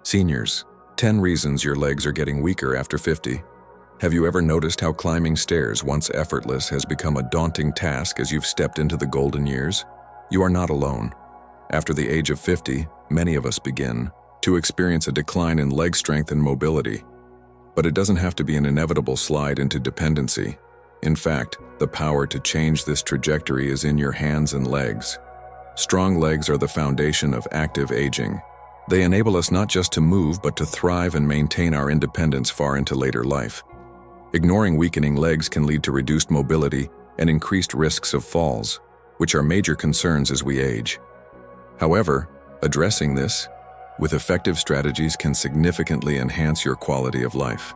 Seniors, 10 reasons your legs are getting weaker after 50. Have you ever noticed how climbing stairs, once effortless, has become a daunting task as you've stepped into the golden years? You are not alone. After the age of 50, many of us begin to experience a decline in leg strength and mobility. But it doesn't have to be an inevitable slide into dependency. In fact, the power to change this trajectory is in your hands and legs. Strong legs are the foundation of active aging. They enable us not just to move, but to thrive and maintain our independence far into later life. Ignoring weakening legs can lead to reduced mobility and increased risks of falls, which are major concerns as we age. However, addressing this with effective strategies can significantly enhance your quality of life.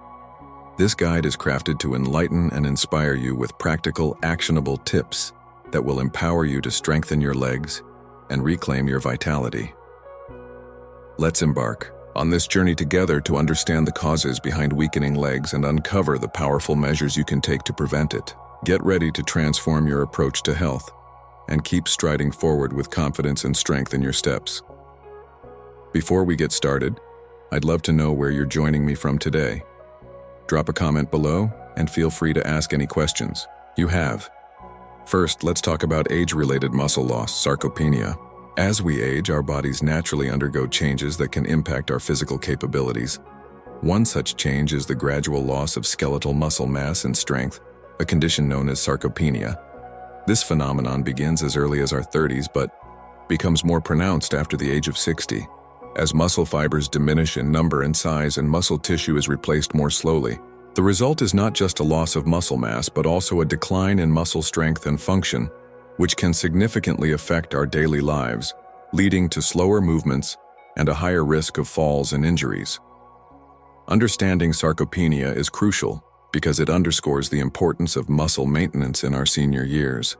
This guide is crafted to enlighten and inspire you with practical, actionable tips that will empower you to strengthen your legs and reclaim your vitality. Let's embark on this journey together to understand the causes behind weakening legs and uncover the powerful measures you can take to prevent it. Get ready to transform your approach to health and keep striding forward with confidence and strength in your steps. Before we get started, I'd love to know where you're joining me from today. Drop a comment below and feel free to ask any questions you have. First, let's talk about age-related muscle loss, sarcopenia. As we age, our bodies naturally undergo changes that can impact our physical capabilities. One such change is the gradual loss of skeletal muscle mass and strength, a condition known as sarcopenia. This phenomenon begins as early as our 30s, but becomes more pronounced after the age of 60. As muscle fibers diminish in number and size and muscle tissue is replaced more slowly, the result is not just a loss of muscle mass, but also a decline in muscle strength and function, which can significantly affect our daily lives, leading to slower movements and a higher risk of falls and injuries. Understanding sarcopenia is crucial because it underscores the importance of muscle maintenance in our senior years.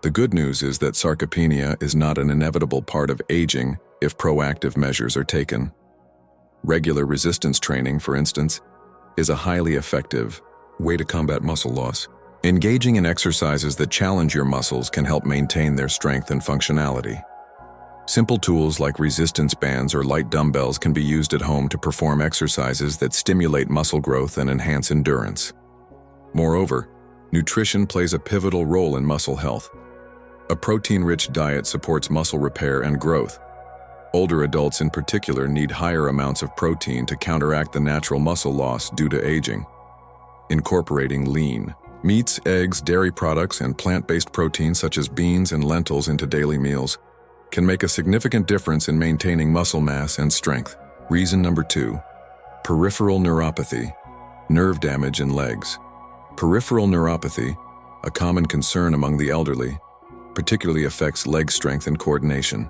The good news is that sarcopenia is not an inevitable part of aging if proactive measures are taken. Regular resistance training, for instance, is a highly effective way to combat muscle loss. Engaging in exercises that challenge your muscles can help maintain their strength and functionality. Simple tools like resistance bands or light dumbbells can be used at home to perform exercises that stimulate muscle growth and enhance endurance. Moreover, nutrition plays a pivotal role in muscle health. A protein-rich diet supports muscle repair and growth. Older adults in particular need higher amounts of protein to counteract the natural muscle loss due to aging. Incorporating lean meats, eggs, dairy products, and plant-based proteins such as beans and lentils into daily meals can make a significant difference in maintaining muscle mass and strength. Reason number 2, peripheral neuropathy, nerve damage in legs. Peripheral neuropathy, a common concern among the elderly, particularly affects leg strength and coordination.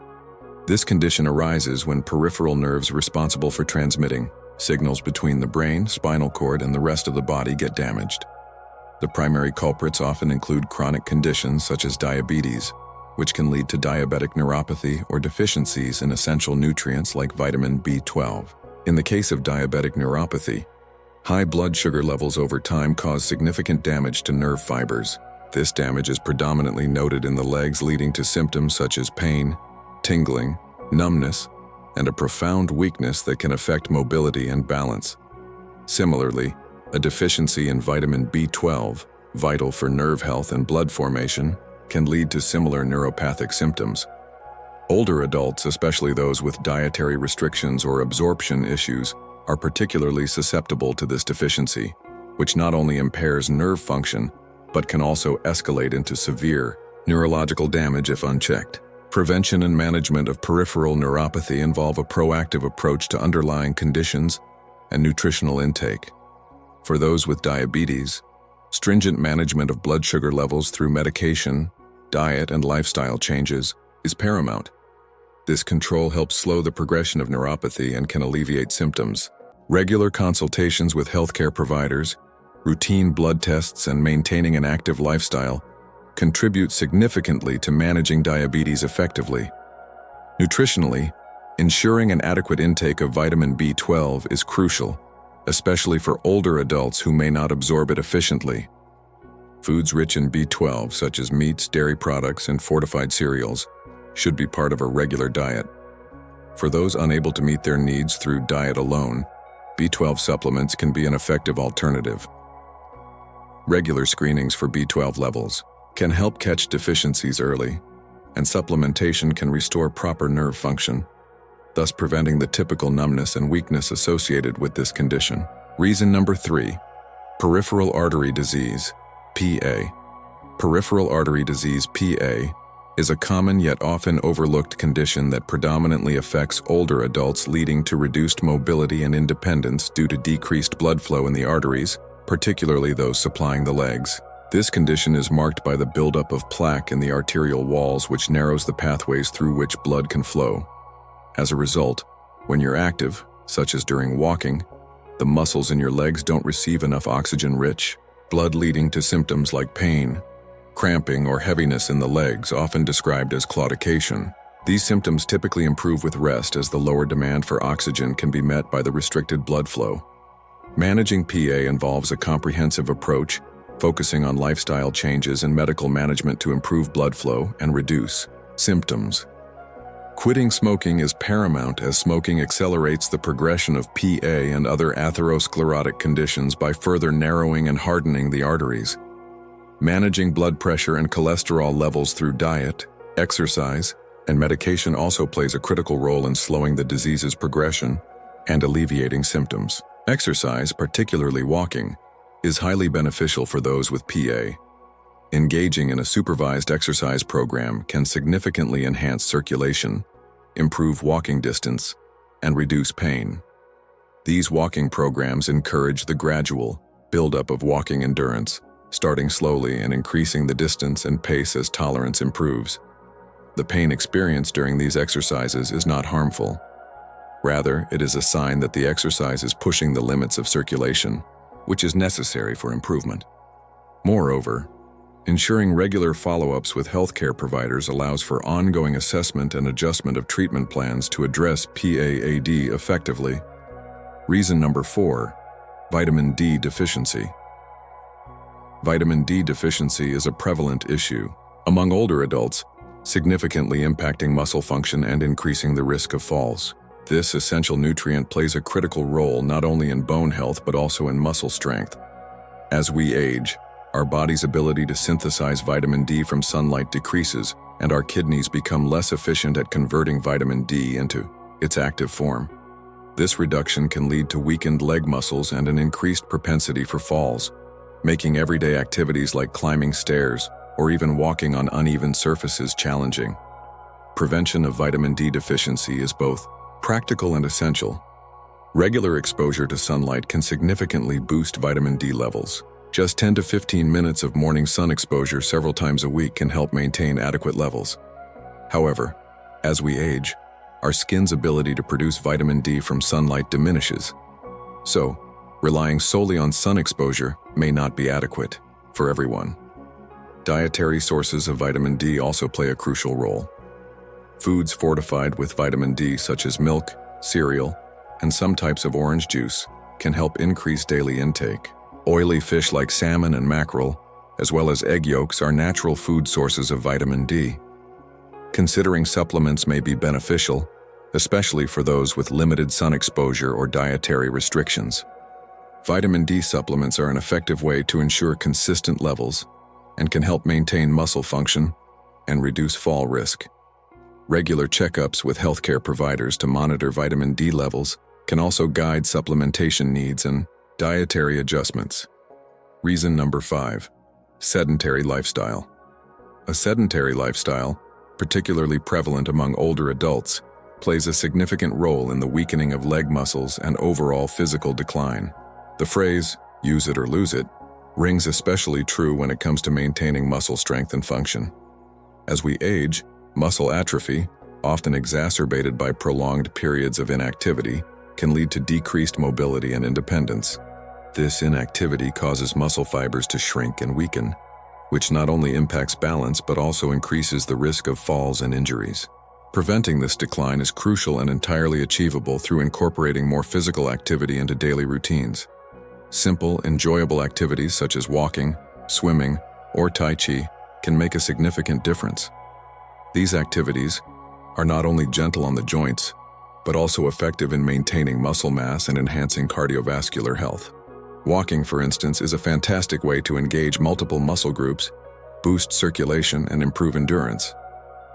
This condition arises when peripheral nerves responsible for transmitting signals between the brain, spinal cord, and the rest of the body get damaged. The primary culprits often include chronic conditions such as diabetes, which can lead to diabetic neuropathy or deficiencies in essential nutrients like vitamin B12. In the case of diabetic neuropathy, high blood sugar levels over time cause significant damage to nerve fibers. This damage is predominantly noted in the legs, leading to symptoms such as pain, tingling, numbness, and a profound weakness that can affect mobility and balance. Similarly, a deficiency in vitamin B12, vital for nerve health and blood formation, can lead to similar neuropathic symptoms. Older adults, especially those with dietary restrictions or absorption issues, are particularly susceptible to this deficiency, which not only impairs nerve function, but can also escalate into severe neurological damage if unchecked. Prevention and management of peripheral neuropathy involve a proactive approach to underlying conditions and nutritional intake. For those with diabetes, stringent management of blood sugar levels through medication, diet, and lifestyle changes is paramount. This control helps slow the progression of neuropathy and can alleviate symptoms. Regular consultations with healthcare providers, routine blood tests, and maintaining an active lifestyle contribute significantly to managing diabetes effectively. Nutritionally, ensuring an adequate intake of vitamin B12 is crucial, especially for older adults who may not absorb it efficiently. Foods rich in B12, such as meats, dairy products, and fortified cereals, should be part of a regular diet. For those unable to meet their needs through diet alone, B12 supplements can be an effective alternative. Regular screenings for B12 levels can help catch deficiencies early, and supplementation can restore proper nerve function, thus preventing the typical numbness and weakness associated with this condition. Reason number 3, peripheral artery disease, PA. Peripheral artery disease, PA, is a common yet often overlooked condition that predominantly affects older adults, leading to reduced mobility and independence due to decreased blood flow in the arteries, particularly those supplying the legs. This condition is marked by the buildup of plaque in the arterial walls, which narrows the pathways through which blood can flow. As a result, when you're active, such as during walking, the muscles in your legs don't receive enough oxygen-rich blood, leading to symptoms like pain, cramping, or heaviness in the legs, often described as claudication. These symptoms typically improve with rest, as the lower demand for oxygen can be met by the restricted blood flow. Managing PA involves a comprehensive approach, focusing on lifestyle changes and medical management to improve blood flow and reduce symptoms. Quitting smoking is paramount, as smoking accelerates the progression of PA and other atherosclerotic conditions by further narrowing and hardening the arteries. Managing blood pressure and cholesterol levels through diet, exercise, and medication also plays a critical role in slowing the disease's progression and alleviating symptoms. Exercise, particularly walking, is highly beneficial for those with PA. Engaging in a supervised exercise program can significantly enhance circulation, improve walking distance, and reduce pain. These walking programs encourage the gradual buildup of walking endurance, starting slowly and increasing the distance and pace as tolerance improves. The pain experienced during these exercises is not harmful. Rather, it is a sign that the exercise is pushing the limits of circulation, which is necessary for improvement. Moreover, ensuring regular follow-ups with healthcare providers allows for ongoing assessment and adjustment of treatment plans to address PAAD effectively. Reason number 4, vitamin D deficiency. Vitamin D deficiency is a prevalent issue among older adults, significantly impacting muscle function and increasing the risk of falls. This essential nutrient plays a critical role not only in bone health but also in muscle strength. As we age, our body's ability to synthesize vitamin D from sunlight decreases, and our kidneys become less efficient at converting vitamin D into its active form. This reduction can lead to weakened leg muscles and an increased propensity for falls, making everyday activities like climbing stairs or even walking on uneven surfaces challenging. Prevention of vitamin D deficiency is both practical and essential. Regular exposure to sunlight can significantly boost vitamin D levels. Just 10 to 15 minutes of morning sun exposure several times a week can help maintain adequate levels. However, as we age, our skin's ability to produce vitamin D from sunlight diminishes. So, relying solely on sun exposure may not be adequate for everyone. Dietary sources of vitamin D also play a crucial role. Foods fortified with vitamin D, such as milk, cereal, and some types of orange juice, can help increase daily intake. Oily fish like salmon and mackerel, as well as egg yolks, are natural food sources of vitamin D. Considering supplements may be beneficial, especially for those with limited sun exposure or dietary restrictions. Vitamin D supplements are an effective way to ensure consistent levels and can help maintain muscle function and reduce fall risk. Regular checkups with healthcare providers to monitor vitamin D levels can also guide supplementation needs and dietary adjustments. Reason number 5, sedentary lifestyle. A sedentary lifestyle, particularly prevalent among older adults, plays a significant role in the weakening of leg muscles and overall physical decline. The phrase, "use it or lose it," rings especially true when it comes to maintaining muscle strength and function. As we age, muscle atrophy, often exacerbated by prolonged periods of inactivity, can lead to decreased mobility and independence. This inactivity causes muscle fibers to shrink and weaken, which not only impacts balance but also increases the risk of falls and injuries. Preventing this decline is crucial and entirely achievable through incorporating more physical activity into daily routines. Simple, enjoyable activities such as walking, swimming, or Tai Chi can make a significant difference. These activities are not only gentle on the joints, but also effective in maintaining muscle mass and enhancing cardiovascular health. Walking, for instance, is a fantastic way to engage multiple muscle groups, boost circulation, and improve endurance.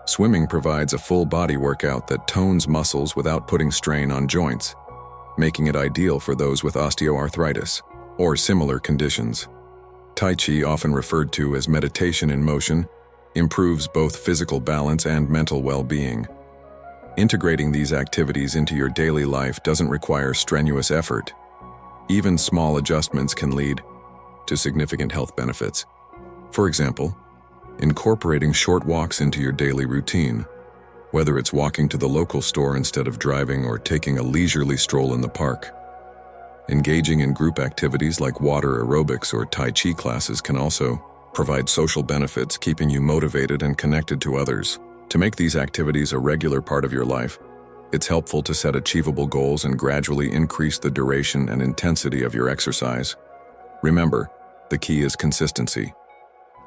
Swimming provides a full body workout that tones muscles without putting strain on joints, making it ideal for those with osteoarthritis or similar conditions. Tai Chi, often referred to as meditation in motion, improves both physical balance and mental well-being. Integrating these activities into your daily life doesn't require strenuous effort. Even small adjustments can lead to significant health benefits. For example, incorporating short walks into your daily routine, whether it's walking to the local store instead of driving or taking a leisurely stroll in the park. Engaging in group activities like water aerobics or Tai Chi classes can also provide social benefits, keeping you motivated and connected to others. To make these activities a regular part of your life, it's helpful to set achievable goals and gradually increase the duration and intensity of your exercise. Remember, the key is consistency.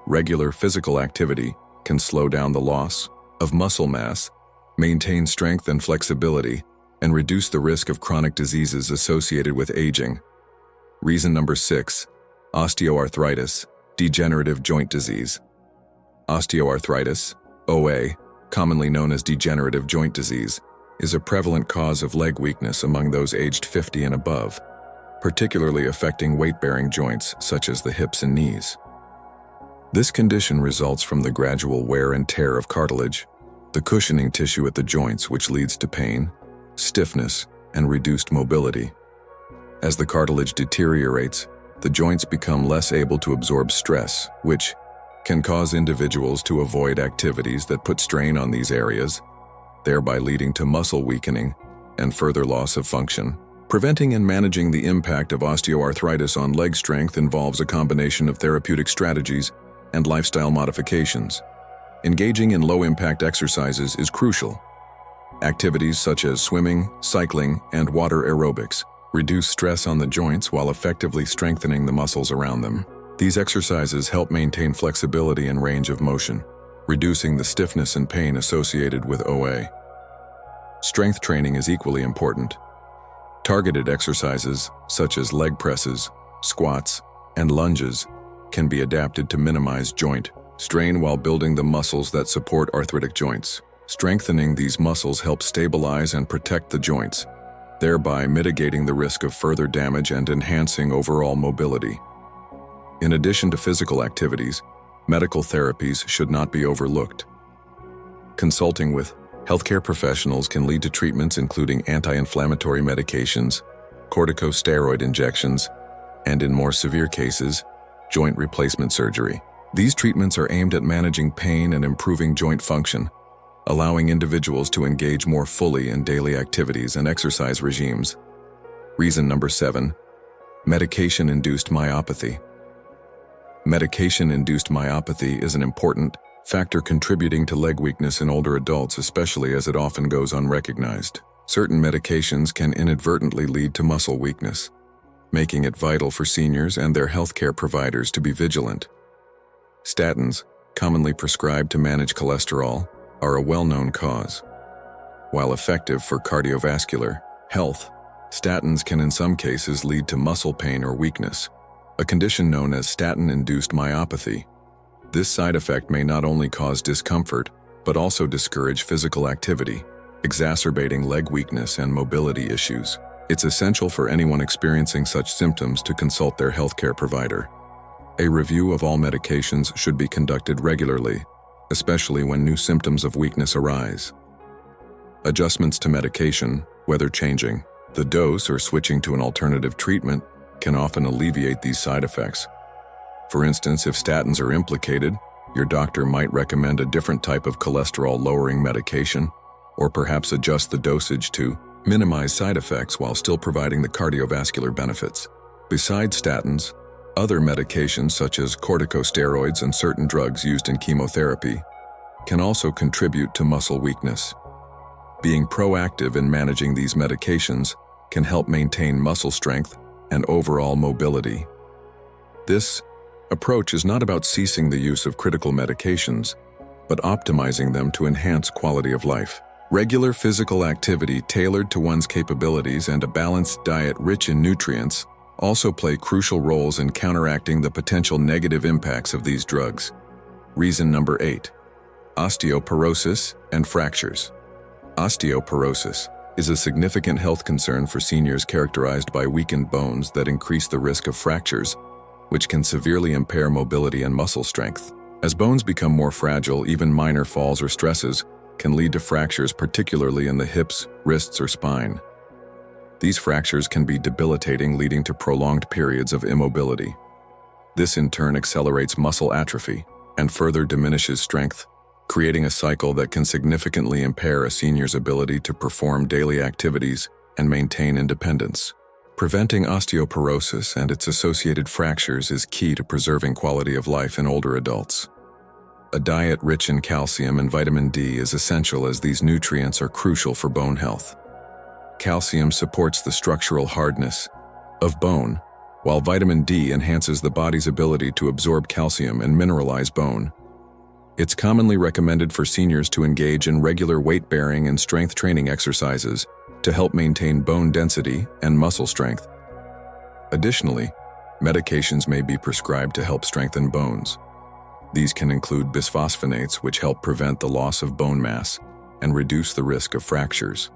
Regular physical activity can slow down the loss of muscle mass, maintain strength and flexibility, and reduce the risk of chronic diseases associated with aging. Reason number 6, osteoarthritis, degenerative joint disease. Osteoarthritis, OA, commonly known as degenerative joint disease, is a prevalent cause of leg weakness among those aged 50 and above, particularly affecting weight-bearing joints such as the hips and knees. This condition results from the gradual wear and tear of cartilage, the cushioning tissue at the joints, which leads to pain, stiffness, and reduced mobility. As the cartilage deteriorates, the joints become less able to absorb stress, which can cause individuals to avoid activities that put strain on these areas, thereby leading to muscle weakening and further loss of function. Preventing and managing the impact of osteoarthritis on leg strength involves a combination of therapeutic strategies and lifestyle modifications. Engaging in low-impact exercises is crucial. Activities such as swimming, cycling, and water aerobics reduce stress on the joints while effectively strengthening the muscles around them. These exercises help maintain flexibility and range of motion, reducing the stiffness and pain associated with OA. Strength training is equally important. Targeted exercises, such as leg presses, squats, and lunges, can be adapted to minimize joint strain while building the muscles that support arthritic joints. Strengthening these muscles helps stabilize and protect the joints, thereby mitigating the risk of further damage and enhancing overall mobility. In addition to physical activities, medical therapies should not be overlooked. Consulting with healthcare professionals can lead to treatments including anti-inflammatory medications, corticosteroid injections, and in more severe cases, joint replacement surgery. These treatments are aimed at managing pain and improving joint function, allowing individuals to engage more fully in daily activities and exercise regimes. Reason number 7, medication-induced myopathy. Medication-induced myopathy is an important factor contributing to leg weakness in older adults, especially as it often goes unrecognized. Certain medications can inadvertently lead to muscle weakness, making it vital for seniors and their healthcare providers to be vigilant. Statins, commonly prescribed to manage cholesterol, are a well-known cause. While effective for cardiovascular health, statins can in some cases lead to muscle pain or weakness, a condition known as statin-induced myopathy. This side effect may not only cause discomfort, but also discourage physical activity, exacerbating leg weakness and mobility issues. It's essential for anyone experiencing such symptoms to consult their healthcare provider. A review of all medications should be conducted regularly, especially when new symptoms of weakness arise. Adjustments to medication, whether changing the dose or switching to an alternative treatment, can often alleviate these side effects. For instance, if statins are implicated, your doctor might recommend a different type of cholesterol-lowering medication, or perhaps adjust the dosage to minimize side effects while still providing the cardiovascular benefits. Besides statins, other medications such as corticosteroids and certain drugs used in chemotherapy can also contribute to muscle weakness. Being proactive in managing these medications can help maintain muscle strength and overall mobility. This approach is not about ceasing the use of critical medications, but optimizing them to enhance quality of life. Regular physical activity tailored to one's capabilities and a balanced diet rich in nutrients also play crucial roles in counteracting the potential negative impacts of these drugs. Reason number 8. Osteoporosis and fractures. Osteoporosis is a significant health concern for seniors characterized by weakened bones that increase the risk of fractures, which can severely impair mobility and muscle strength. As bones become more fragile, even minor falls or stresses can lead to fractures, particularly in the hips, wrists, or spine. These fractures can be debilitating, leading to prolonged periods of immobility. This in turn accelerates muscle atrophy and further diminishes strength, creating a cycle that can significantly impair a senior's ability to perform daily activities and maintain independence. Preventing osteoporosis and its associated fractures is key to preserving quality of life in older adults. A diet rich in calcium and vitamin D is essential, as these nutrients are crucial for bone health. Calcium supports the structural hardness of bone, while vitamin D enhances the body's ability to absorb calcium and mineralize bone. It's commonly recommended for seniors to engage in regular weight-bearing and strength training exercises to help maintain bone density and muscle strength. Additionally, medications may be prescribed to help strengthen bones. These can include bisphosphonates, which help prevent the loss of bone mass and reduce the risk of fractures.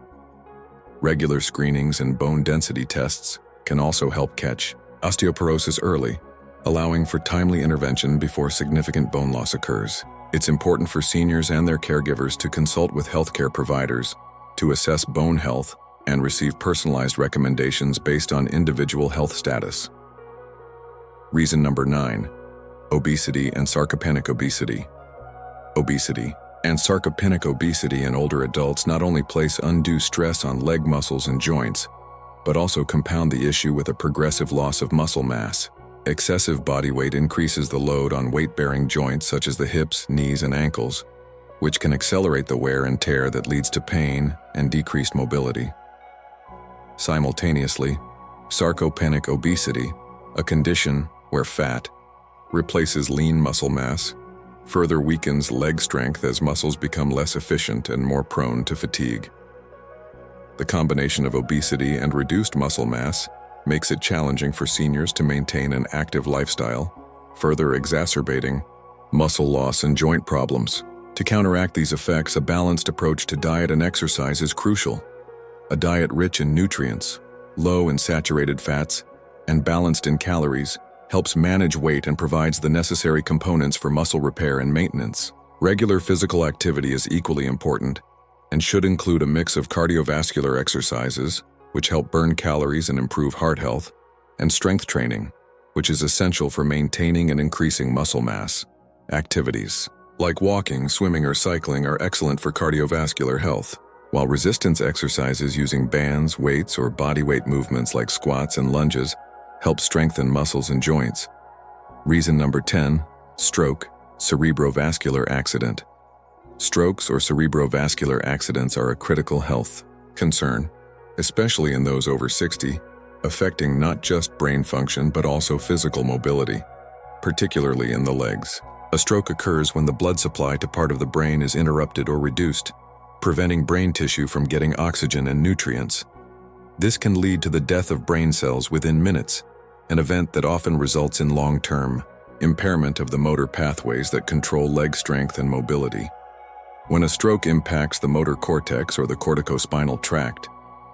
Regular screenings and bone density tests can also help catch osteoporosis early, allowing for timely intervention before significant bone loss occurs. It's important for seniors and their caregivers to consult with healthcare providers to assess bone health and receive personalized recommendations based on individual health status. Reason number 9. Obesity and sarcopenic obesity. Obesity and sarcopenic obesity in older adults not only place undue stress on leg muscles and joints, but also compound the issue with a progressive loss of muscle mass. Excessive body weight increases the load on weight-bearing joints such as the hips, knees, and ankles, which can accelerate the wear and tear that leads to pain and decreased mobility. Simultaneously, sarcopenic obesity, a condition where fat replaces lean muscle mass, further weakens leg strength as muscles become less efficient and more prone to fatigue. The combination of obesity and reduced muscle mass makes it challenging for seniors to maintain an active lifestyle, further exacerbating muscle loss and joint problems. To counteract these effects, a balanced approach to diet and exercise is crucial. A diet rich in nutrients, low in saturated fats, and balanced in calories helps manage weight and provides the necessary components for muscle repair and maintenance. Regular physical activity is equally important and should include a mix of cardiovascular exercises, which help burn calories and improve heart health, and strength training, which is essential for maintaining and increasing muscle mass. Activities like walking, swimming, or cycling are excellent for cardiovascular health, while resistance exercises using bands, weights, or bodyweight movements like squats and lunges help strengthen muscles and joints. Reason number 10. Stroke, cerebrovascular accident. Strokes or cerebrovascular accidents are a critical health concern, especially in those over 60, affecting not just brain function but also physical mobility, particularly in the legs. A stroke occurs when the blood supply to part of the brain is interrupted or reduced, preventing brain tissue from getting oxygen and nutrients. This can lead to the death of brain cells within minutes, an event that often results in long-term impairment of the motor pathways that control leg strength and mobility. When a stroke impacts the motor cortex or the corticospinal tract,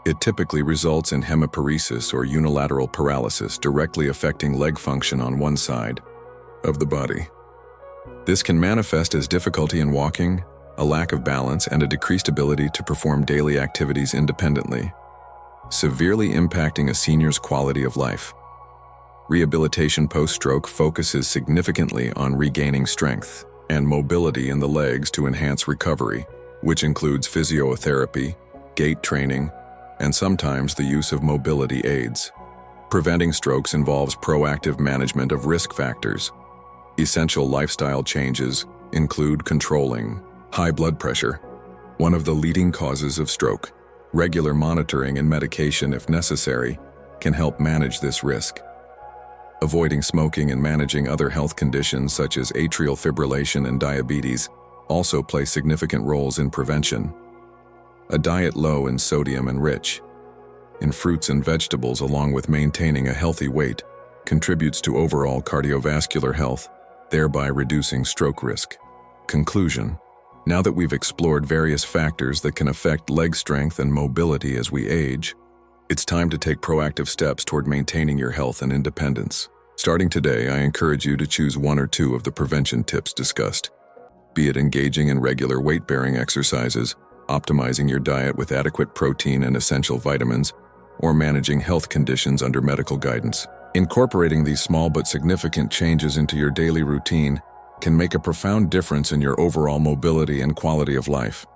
it typically results in hemiparesis or unilateral paralysis, directly affecting leg function on one side of the body. This can manifest as difficulty in walking, a lack of balance, and a decreased ability to perform daily activities independently, severely impacting a senior's quality of life. Rehabilitation post-stroke focuses significantly on regaining strength and mobility in the legs to enhance recovery, which includes physiotherapy, gait training, and sometimes the use of mobility aids. Preventing strokes involves proactive management of risk factors. Essential lifestyle changes include controlling high blood pressure, one of the leading causes of stroke. Regular monitoring and medication, if necessary, can help manage this risk. Avoiding smoking and managing other health conditions such as atrial fibrillation and diabetes also play significant roles in prevention. A diet low in sodium and rich in fruits and vegetables, along with maintaining a healthy weight, contributes to overall cardiovascular health, thereby reducing stroke risk. Conclusion: now that we've explored various factors that can affect leg strength and mobility as we age, it's time to take proactive steps toward maintaining your health and independence. Starting today, I encourage you to choose one or two of the prevention tips discussed, be it engaging in regular weight-bearing exercises, optimizing your diet with adequate protein and essential vitamins, or managing health conditions under medical guidance. Incorporating these small but significant changes into your daily routine can make a profound difference in your overall mobility and quality of life.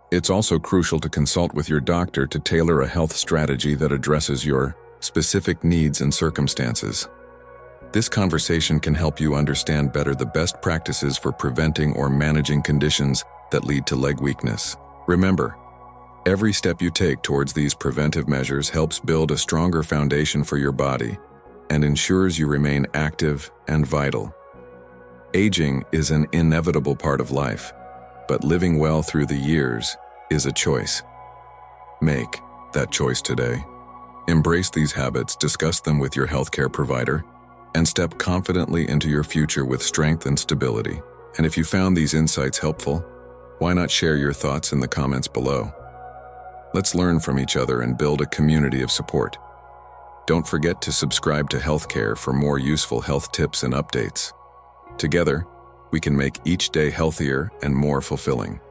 It's also crucial to consult with your doctor to tailor a health strategy that addresses your specific needs and circumstances. This conversation can help you understand better the best practices for preventing or managing conditions that lead to leg weakness. Remember, every step you take towards these preventive measures helps build a stronger foundation for your body and ensures you remain active and vital. Aging is an inevitable part of life, but living well through the years is a choice. Make that choice today. Embrace these habits, discuss them with your healthcare provider, and step confidently into your future with strength and stability. And if you found these insights helpful, why not share your thoughts in the comments below? Let's learn from each other and build a community of support. Don't forget to subscribe to Healthcare for more useful health tips and updates. Together, we can make each day healthier and more fulfilling.